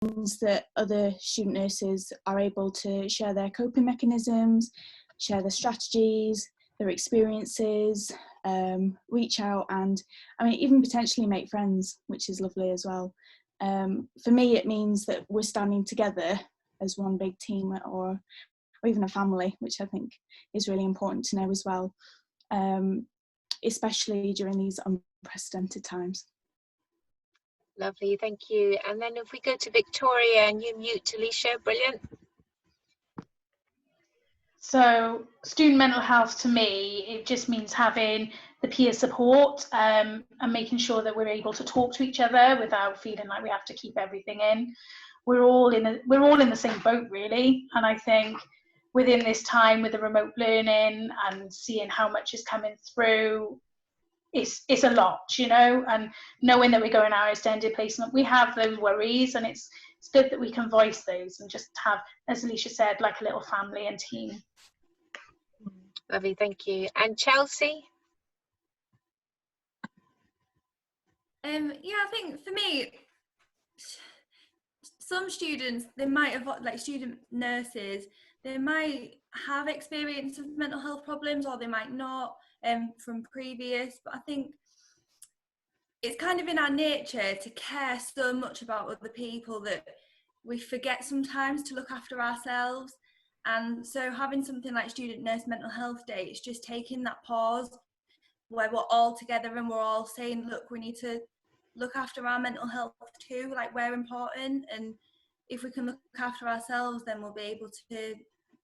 that other student nurses are able to share their coping mechanisms, share their strategies, their experiences, reach out and, I mean, even potentially make friends, which is lovely as well. For me, it means that we're standing together as one big team, or even a family, which I think is really important to know as well, especially during these unprecedented times. Lovely, thank you. And then if we go to Victoria and you mute Alicia, brilliant. So student mental health, to me, it just means having the peer support and making sure that we're able to talk to each other without feeling like we have to keep everything in. We're all in the same boat, really. And I think within this time with the remote learning and seeing how much is coming through, it's a lot, you know, and knowing that we're going our extended placement, we have those worries, and it's good that we can voice those and just have, as Alicia said, like a little family and team. Lovely, thank you. And Chelsea? Yeah, I think for me, some students, they might have, like student nurses, they might have experience of mental health problems, or they might not from previous, but I think it's kind of in our nature to care so much about other people that we forget sometimes to look after ourselves. And so having something like Student Nurse Mental Health Day, it's just taking that pause where we're all together and we're all saying, look, we need to look after our mental health too, like we're important, and if we can look after ourselves, then we'll be able to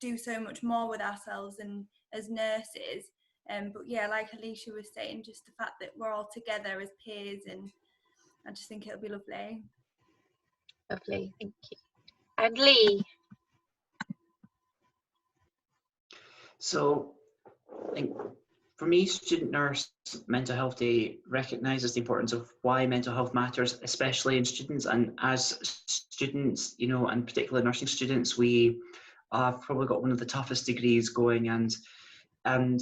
do so much more with ourselves and as nurses. But yeah, like Alicia was saying, just the fact that we're all together as peers, and I just think it'll be lovely. Lovely, thank you. And Lee? So I think for me, Student Nurse Mental Health Day recognises the importance of why mental health matters, especially in students. And as students, you know, and particularly nursing students, we have probably got one of the toughest degrees going, and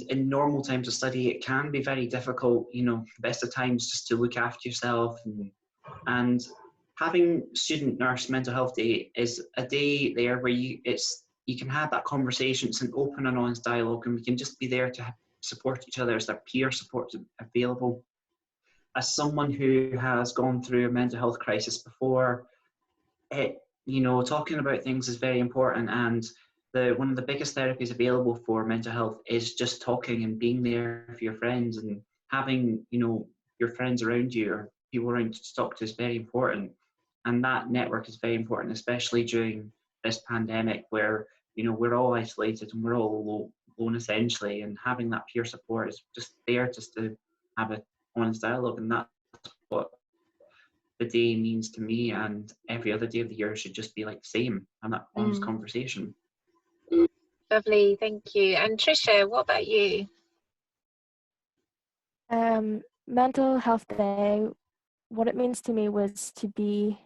in normal times of study, it can be very difficult, you know, the best of times, just to look after yourself. And having Student Nurse Mental Health Day is a day there where you can have that conversation. It's an open and honest dialogue, and we can just be there to support each other as their peer support available. As someone who has gone through a mental health crisis before, you know, talking about things is very important, and one of the biggest therapies available for mental health is just talking and being there for your friends, and having, you know, your friends around you or people around to talk to is very important. And that network is very important, especially during this pandemic where, you know, we're all isolated and we're all alone essentially, and having that peer support is just there just to have an honest dialogue. And that's what the day means to me, and every other day of the year should just be like the same, and that honest conversation. Lovely, thank you. And Tricia, what about you? Mental Health Day, what it means to me was to be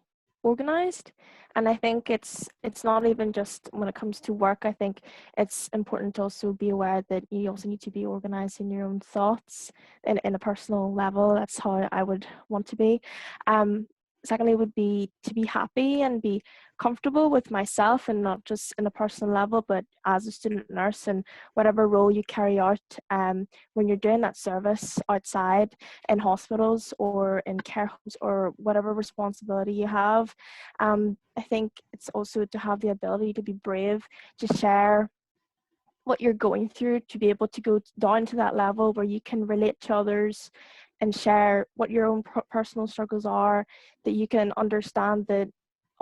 organized, and I think it's not even just when it comes to work. I think it's important to also be aware that you also need to be organized in your own thoughts in a personal level. That's how I would want to be. Secondly would be to be happy and be comfortable with myself, and not just in a personal level, but as a student nurse and whatever role you carry out when you're doing that service outside in hospitals or in care homes or whatever responsibility you have. I think it's also to have the ability to be brave, to share what you're going through, to be able to go down to that level where you can relate to others and share what your own personal struggles are, that you can understand that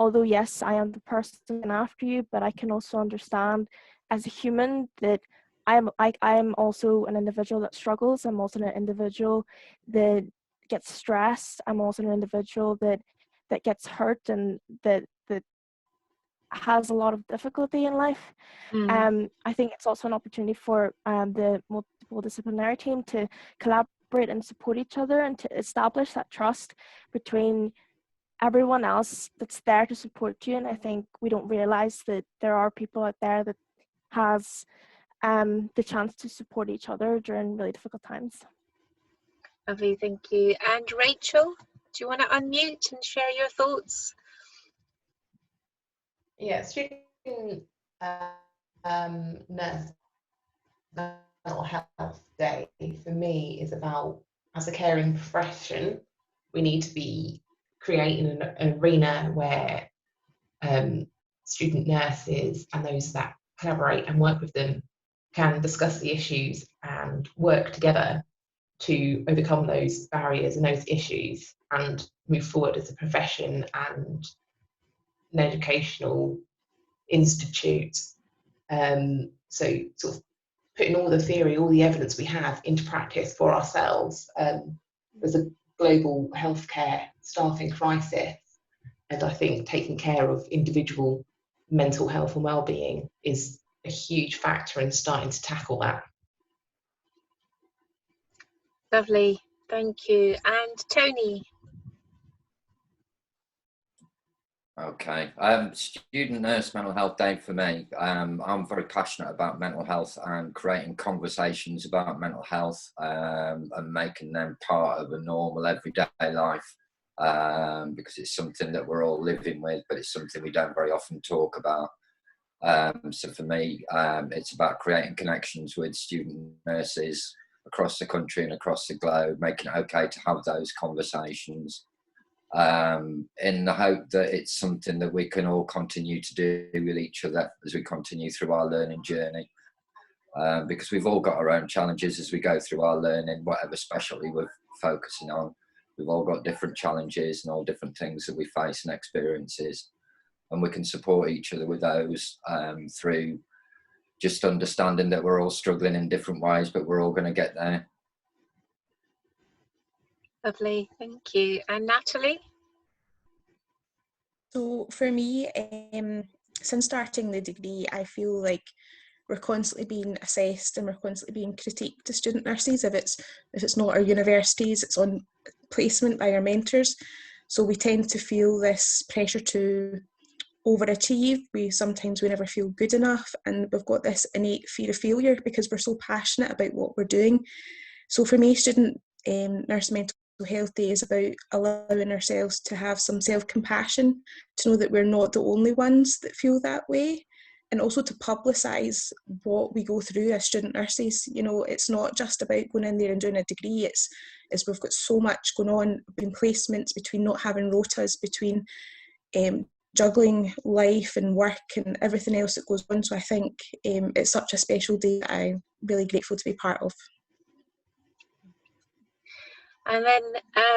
although yes, I am the person after you, but I can also understand as a human that I am also an individual that struggles. I'm also an individual that gets stressed. I'm also an individual that gets hurt and that has a lot of difficulty in life. I think it's also an opportunity for the multidisciplinary team to collaborate and support each other, and to establish that trust between everyone else that's there to support you. And I think we don't realize that there are people out there that has the chance to support each other during really difficult times. Lovely, thank you. And Rachel, do you want to unmute and share your thoughts? Yeah, student nurse mental health day for me is about, as a caring profession, we need to be creating an arena where student nurses and those that collaborate and work with them can discuss the issues and work together to overcome those barriers and those issues and move forward as a profession and an educational institute. So sort of putting all the theory, all the evidence we have into practice for ourselves. There's a global healthcare staffing crisis, and I think taking care of individual mental health and well-being is a huge factor in starting to tackle that. Lovely, thank you. And Tony? Okay, Student Nurse Mental Health Day for me. I'm very passionate about mental health and creating conversations about mental health and making them part of a normal everyday life, because it's something that we're all living with, but it's something we don't very often talk about. So for me, it's about creating connections with student nurses across the country and across the globe, making it okay to have those conversations, in the hope that it's something that we can all continue to do with each other as we continue through our learning journey, because we've all got our own challenges as we go through our learning, whatever specialty we're focusing on. We've all got different challenges and all different things that we face and experiences, and we can support each other with those, through just understanding that we're all struggling in different ways, but we're all going to get there. Lovely, thank you. And Natalie? So for me, since starting the degree, I feel like we're constantly being assessed and we're constantly being critiqued as student nurses. If it's not our universities, it's on placement by our mentors. So we tend to feel this pressure to overachieve. We never feel good enough, and we've got this innate fear of failure because we're so passionate about what we're doing. So for me, Student Nurse Mental Health Day is about allowing ourselves to have some self-compassion, to know that we're not the only ones that feel that way, and also to publicise what we go through as student nurses. You know, it's not just about going in there and doing a degree, it's we've got so much going on between placements, between not having rotas, between juggling life and work and everything else that goes on. So I think it's such a special day that I'm really grateful to be part of. And then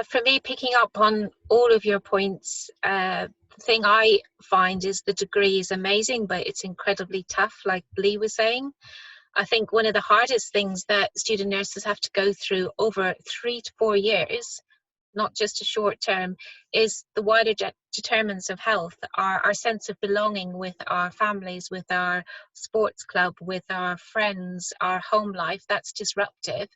for me, picking up on all of your points, the thing I find is the degree is amazing, but it's incredibly tough, like Lee was saying. I think one of the hardest things that student nurses have to go through over 3 to 4 years, not just a short term, is the wider determinants of health, our sense of belonging with our families, with our sports club, with our friends, our home life. That's disruptive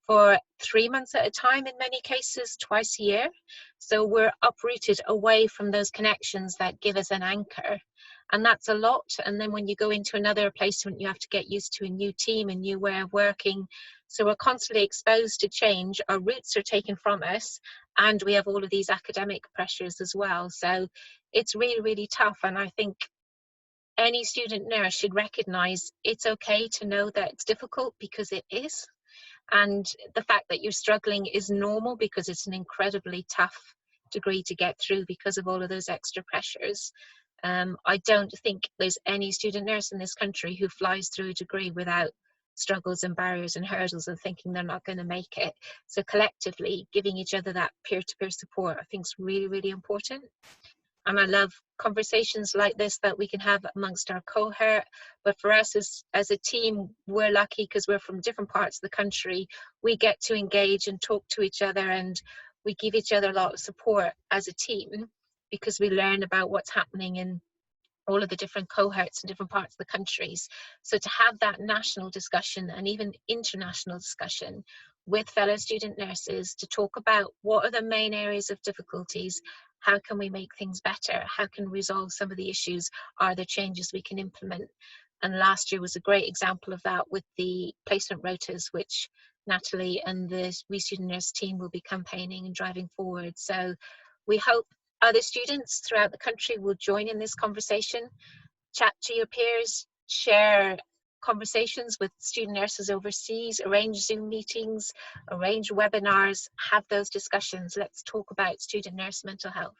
for 3 months at a time, in many cases twice a year. So we're uprooted away from those connections that give us an anchor, and that's a lot. And then when you go into another placement, you have to get used to a new team, a new way of working. So we're constantly exposed to change. Our roots are taken from us, and we have all of these academic pressures as well. So it's really, really tough. And I think any student nurse should recognize it's okay to know that it's difficult, because it is. And the fact that you're struggling is normal, because it's an incredibly tough degree to get through because of all of those extra pressures. I don't think there's any student nurse in this country who flies through a degree without struggles and barriers and hurdles and thinking they're not going to make it. So collectively, giving each other that peer-to-peer support, I think is really, really important. And I love conversations like this that we can have amongst our cohort. But for us as a team, we're lucky because we're from different parts of the country. We get to engage and talk to each other, and we give each other a lot of support as a team, because we learn about what's happening in all of the different cohorts in different parts of the countries. So to have that national discussion and even international discussion with fellow student nurses to talk about what are the main areas of difficulties, how can we make things better, how can we resolve some of the issues, are there changes we can implement? And last year was a great example of that with the placement rotas, which Natalie and the We Student Nurse team will be campaigning and driving forward. So we hope other students throughout the country will join in this conversation. Chat to your peers, share conversations with student nurses overseas, arrange Zoom meetings, arrange webinars, have those discussions. Let's talk about student nurse mental health.